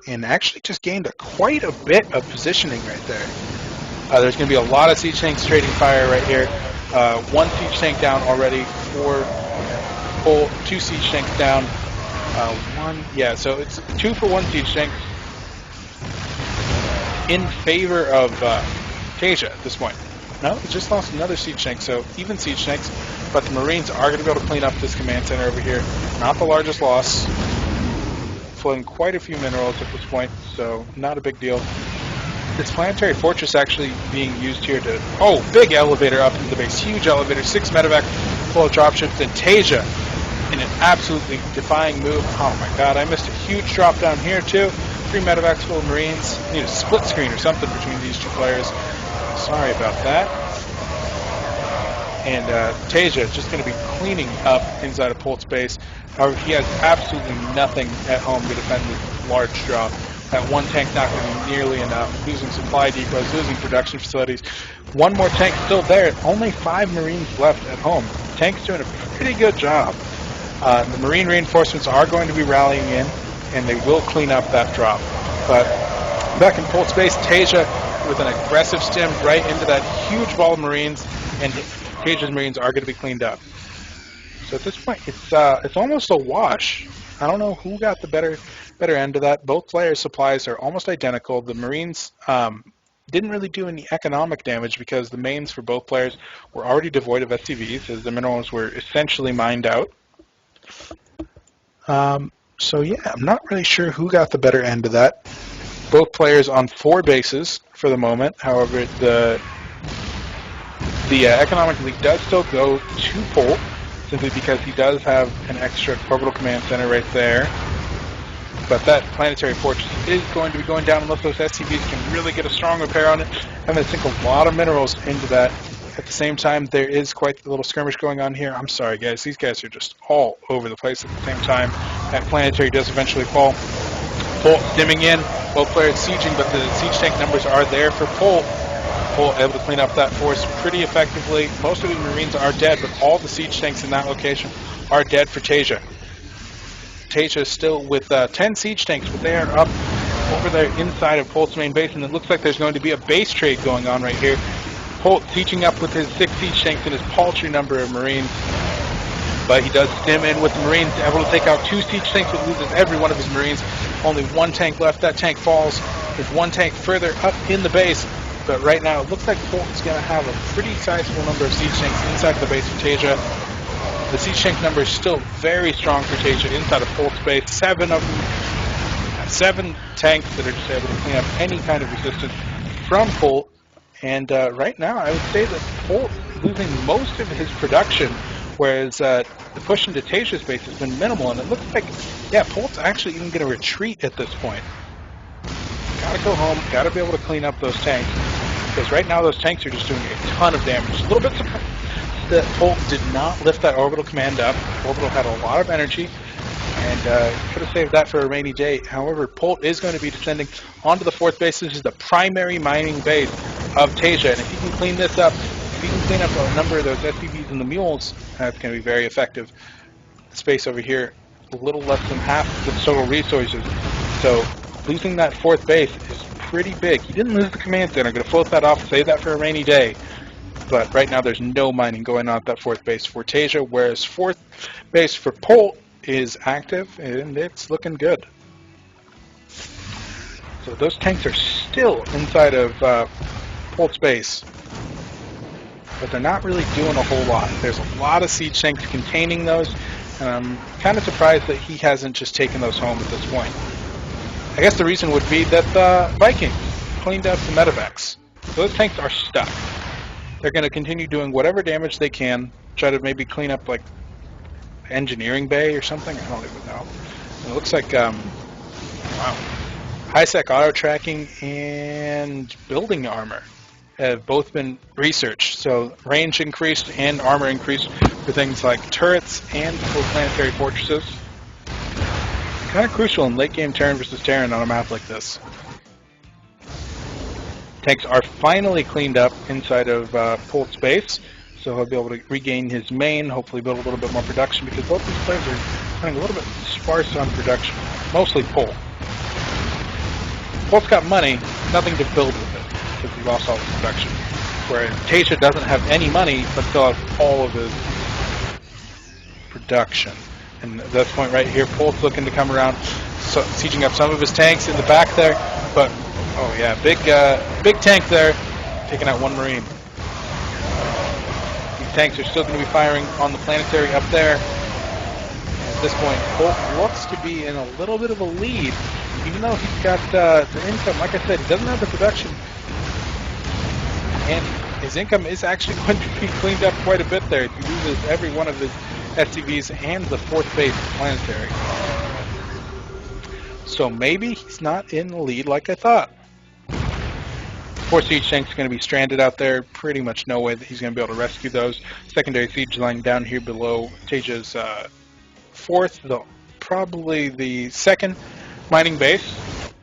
and actually just gained quite a bit of positioning right there. There's going to be a lot of siege tanks trading fire right here. One siege tank down already for Polt, two siege tanks down. So it's 2 for 1 siege tank in favor of TSL at this point. No, it just lost another siege tank, so even siege tanks, but the Marines are going to be able to clean up this command center over here. Not the largest loss. Flooding quite a few minerals at this point, so not a big deal. This planetary fortress actually being used here to... Oh, big elevator up into the base. Huge elevator, 6 medevac full of dropships, and TSL in an absolutely defying move. Oh my god, I missed a huge drop down here too. 3 medevacs full of Marines. Need a split screen or something between these two players. Sorry about that. And TSL just going to be cleaning up inside of Polt's base. However, he has absolutely nothing at home to defend this large drop. That one tank not going to be nearly enough. Losing supply depots, losing production facilities. One more tank still there. Only 5 Marines left at home. The tank's doing a pretty good job. The Marine reinforcements are going to be rallying in, and they will clean up that drop. But back in Polt's base, TSL with an aggressive stim right into that huge ball of Marines, and TSL's Marines are going to be cleaned up. So at this point, it's almost a wash. I don't know who got the better end of that. Both players' supplies are almost identical. The Marines didn't really do any economic damage because the mains for both players were already devoid of SCVs, as the minerals were essentially mined out. So yeah, I'm not really sure who got the better end of that. Both players on 4 bases for the moment. However, the economic lead does still go to Polt, simply because he does have an extra orbital command center right there. But that planetary fortress is going to be going down unless those SCVs can really get a strong repair on it. I'm going to sink a lot of minerals into that. At the same time, there is quite the little skirmish going on here. I'm sorry, guys. These guys are just all over the place at the same time. That planetary does eventually fall. Polt stimming in. Both players sieging, but the siege tank numbers are there for Polt. Polt able to clean up that force pretty effectively. Most of the Marines are dead, but all the siege tanks in that location are dead for TSL. TSL is still with 10 siege tanks, but they are up over there inside of Polt's main base, and it looks like there's going to be a base trade going on right here. Polt sieging up with his 6 siege tanks and his paltry number of Marines, but he does stim in with the Marines, able to take out 2 siege tanks, but loses every one of his Marines. Only 1 tank left. That tank falls. There's 1 tank further up in the base, but right now it looks like Polt is going to have a pretty sizable number of siege tanks inside of the base of TSL. The siege tank number is still very strong for TSL inside of Polt's base. 7 of them, 7 tanks that are just able to clean up any kind of resistance from Polt. And right now, I would say that Polt is losing most of his production, whereas the push into TSL's base has been minimal. And it looks like, yeah, Polt's actually even going to retreat at this point. Gotta go home, gotta be able to clean up those tanks, because right now those tanks are just doing a ton of damage. A little bit surprised that Polt did not lift that orbital command up. Orbital had a lot of energy, and could have saved that for a rainy day. However, Polt is going to be descending onto the 4th base. This is the primary mining base of TSL, and if he can clean this up, if he can clean up a number of those SCVs and the mules, that's going to be very effective. The space over here, a little less than half of the total resources, so losing that 4th base is pretty big. He didn't lose the command center. I'm going to float that off, save that for a rainy day. But right now there's no mining going on at that 4th base for TSL, whereas 4th base for Polt is active, and it's looking good. So those tanks are still inside of Polt's base, but they're not really doing a whole lot. There's a lot of siege tanks containing those, and I'm kind of surprised that he hasn't just taken those home at this point. I guess the reason would be that the Vikings cleaned up the medevacs. Those tanks are stuck. They're going to continue doing whatever damage they can, try to maybe clean up like engineering bay or something. I don't even know. It looks like, wow. High-sec auto tracking and building armor have both been researched. So range increased and armor increased for things like turrets and for planetary fortresses. Kind of crucial in late game Terran versus Terran on a map like this. Tanks are finally cleaned up inside of Polt's base, so he'll be able to regain his main, hopefully build a little bit more production, because both these players are running a little bit sparse on production, mostly Polt. Polt's got money, nothing to build with it, because he lost all his production. Whereas TSL doesn't have any money, but still has all of his production. And at this point right here, Polt's looking to come around, sieging up some of his tanks in the back there. But, oh yeah, big tank there, taking out one Marine. These tanks are still going to be firing on the planetary up there. At this point, Polt looks to be in a little bit of a lead, even though he's got the income. Like I said, he doesn't have the production. And his income is actually going to be cleaned up quite a bit there. He loses every one of his SCVs and the 4th base planetary. So maybe he's not in the lead like I thought. 4 siege tanks are going to be stranded out there. Pretty much no way that he's going to be able to rescue those. Secondary siege line down here below Taeja's 4th, probably the 2nd mining base.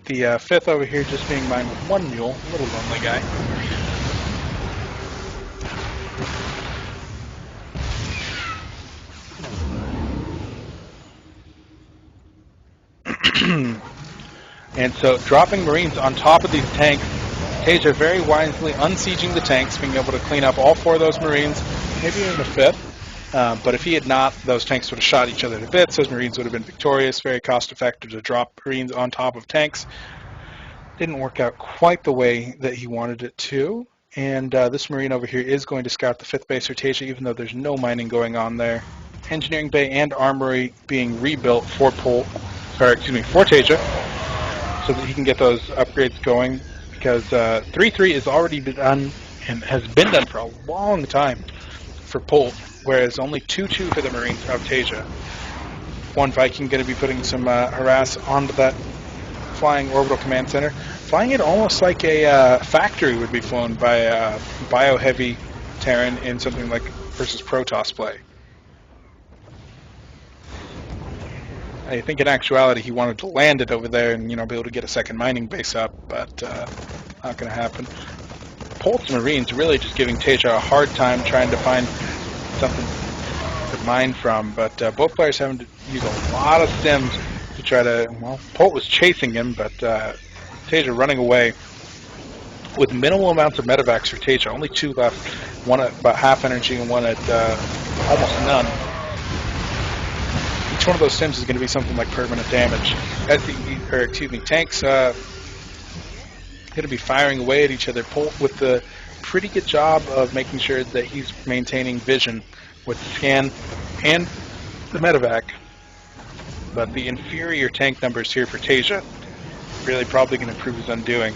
The 5th over here just being mined with 1 mule. A little lonely guy. And so dropping Marines on top of these tanks, Taeja very wisely unsieging the tanks, being able to clean up all 4 of those Marines, maybe even the 5th. But if he had not, those tanks would have shot each other to bits. Those Marines would have been victorious. Very cost effective to drop Marines on top of tanks. Didn't work out quite the way that he wanted it to. And this Marine over here is going to scout the 5th base for Taeja, even though there's no mining going on there. Engineering bay and armory being rebuilt for for Taeja, so that he can get those upgrades going, because 3-3 is already done and has been done for a long time for Polt, whereas only 2-2 for the Marines of Taeja. One Viking going to be putting some harass onto that flying orbital command center, flying it almost like a factory would be flown by a bio-heavy Terran in something like versus Protoss play. I think in actuality he wanted to land it over there and, be able to get a second mining base up, but not going to happen. Polt's Marines really just giving Taeja a hard time trying to find something to mine from, but both players having to use a lot of stims to try to, Polt was chasing him, but Taeja running away with minimal amounts of medevacs for Taeja. Only 2 left, one at about half energy and one at almost none. Each one of those stims is going to be something like permanent damage. Tanks going to be firing away at each other. Polt with the pretty good job of making sure that he's maintaining vision with the scan and the medevac. But the inferior tank numbers here for Taeja really probably going to prove his undoing.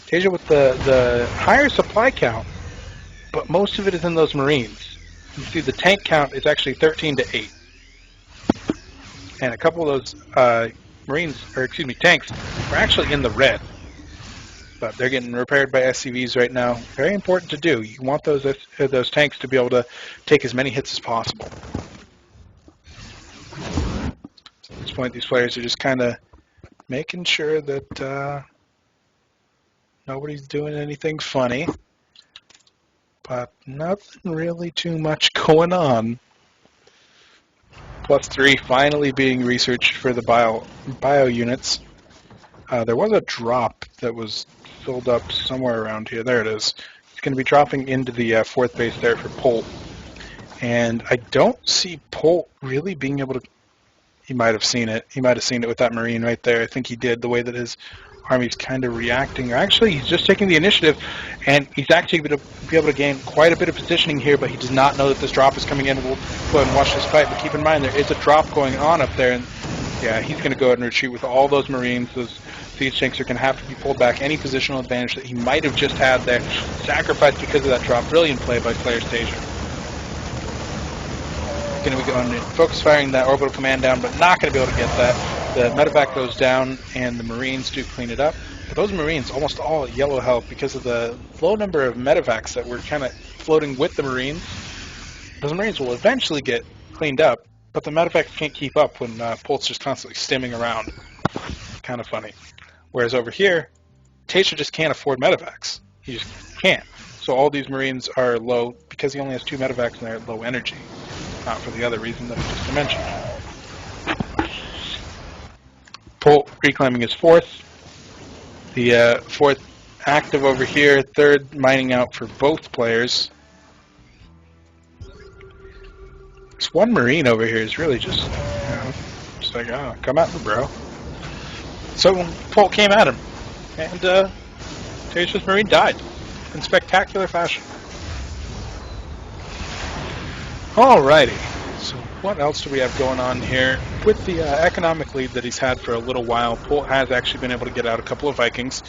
Taeja with the higher supply count, but most of it is in those Marines. You see the tank count is actually 13 to 8. And a couple of those tanks are actually in the red. But they're getting repaired by SCVs right now. Very important to do. You want those tanks to be able to take as many hits as possible. So at this point, these players are just kind of making sure that nobody's doing anything funny. But nothing really too much going on. +3 finally being researched for the bio units. There was a drop that was filled up somewhere around here. There it is. It's going to be dropping into the 4th base there for Polt. And I don't see Polt really being able to... He might have seen it. He might have seen it with that Marine right there. I think he did, the way that his army's kind of reacting. Or actually, he's just taking the initiative, and he's actually going to be able to gain quite a bit of positioning here, but he does not know that this drop is coming in. We'll go ahead and watch this fight, but keep in mind there is a drop going on up there, and yeah, he's going to go ahead and retreat with all those Marines. Those siege tanks are going to have to be pulled back. Any positional advantage that he might have just had there, sacrificed because of that drop. Brilliant play by SlayerS.Taeja. Going to be going focus firing that orbital command down, but not going to be able to get that. The medevac goes down, and the Marines do clean it up. But those Marines, almost all at yellow health because of the low number of medevacs that were kind of floating with the Marines. Those Marines will eventually get cleaned up, but the medevacs can't keep up when Polt's just constantly stimming around. Kind of funny. Whereas over here, Taeja just can't afford medevacs. He just can't. So all these Marines are low because he only has 2 medevacs and they're at low energy. Not for the other reason that I just mentioned. Polt reclaiming his fourth. The fourth active over here, third mining out for both players. This one Marine over here is really just, just like, oh, come at me, bro. So Polt came at him, and Taeja's Marine died in spectacular fashion. Alrighty, so what else do we have going on here? With the economic lead that he's had for a little while, Polt has actually been able to get out a couple of Vikings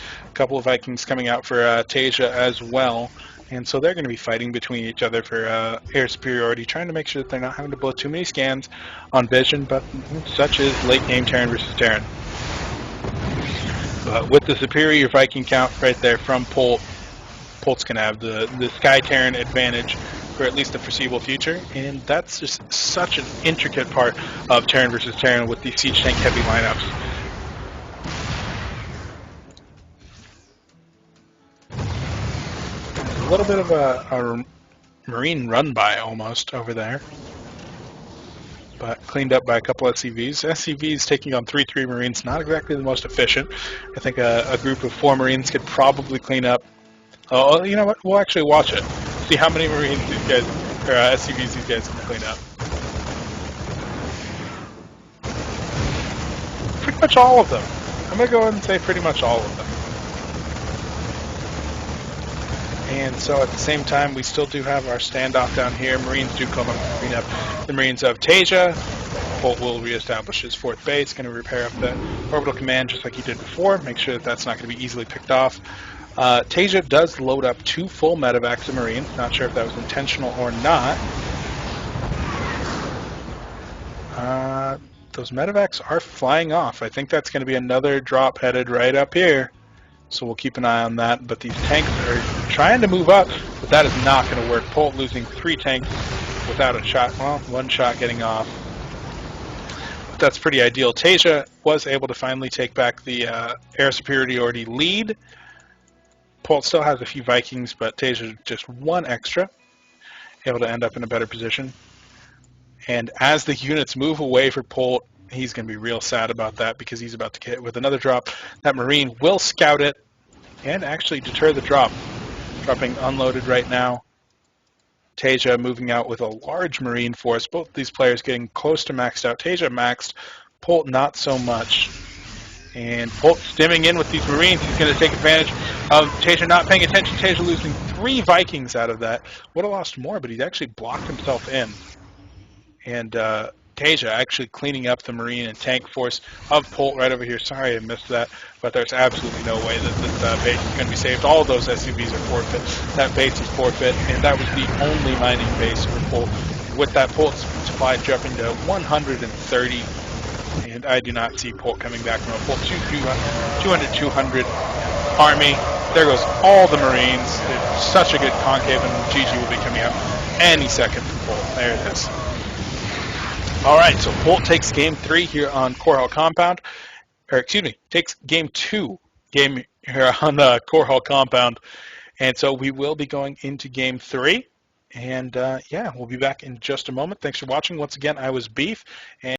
coming out for Taeja as well. And so they're going to be fighting between each other for air superiority, trying to make sure that they're not having to blow too many scans on vision, but such is late game Terran versus Terran. But with the superior Viking count right there from Polt, Polt's going to have the Sky Terran advantage for at least the foreseeable future, and that's just such an intricate part of Terran versus Terran with these siege tank heavy lineups. A little bit of a Marine run-by almost over there, but cleaned up by a couple SCVs. SCVs taking on 3-3 Marines, not exactly the most efficient. I think a group of 4 Marines could probably clean up. Oh, you know what? We'll actually watch it. See how many Marines these guys, or SCVs these guys can clean up. Pretty much all of them. I'm going to go ahead and say pretty much all of them. And so at the same time, we still do have our standoff down here. Marines do come up and clean up the Marines of Taeja. Polt will reestablish his 4th base, going to repair up the orbital command just like he did before, make sure that that's not going to be easily picked off. Taeja does load up 2 full medevacs of Marines. Not sure if that was intentional or not. Those medevacs are flying off. I think that's going to be another drop headed right up here. So we'll keep an eye on that. But these tanks are trying to move up, but that is not going to work. Polt losing 3 tanks without a shot. Well, 1 shot getting off. But that's pretty ideal. Taeja was able to finally take back the air superiority lead. Polt still has a few Vikings, but Taeja just 1 extra, able to end up in a better position. And as the units move away for Polt, he's going to be real sad about that because he's about to get hit with another drop. That Marine will scout it and actually deter the drop. Dropping unloaded right now. Taeja moving out with a large Marine force. Both these players getting close to maxed out. Taeja maxed, Polt not so much. And Polt stimming in with these Marines. He's going to take advantage of Taeja not paying attention. Taeja losing 3 Vikings out of that. Would have lost more, but he's actually blocked himself in. And Taeja actually cleaning up the Marine and tank force of Polt right over here. Sorry I missed that, but there's absolutely no way that this base is going to be saved. All of those SUVs are forfeit. That base is forfeit, and that was the only mining base for Polt. With that, Polt supply jumping to 130, and I do not see Polt coming back from a Polt 200 army. There goes all the Marines. It's such a good concave, and GG will be coming out any second from Polt. There it is. Alright, so Polt takes game 3 here on Core Hall Compound. Or, excuse me, takes game 2 here on Core Hall Compound. And so we will be going into game 3. And yeah, we'll be back in just a moment. Thanks for watching. Once again, I was Beef. And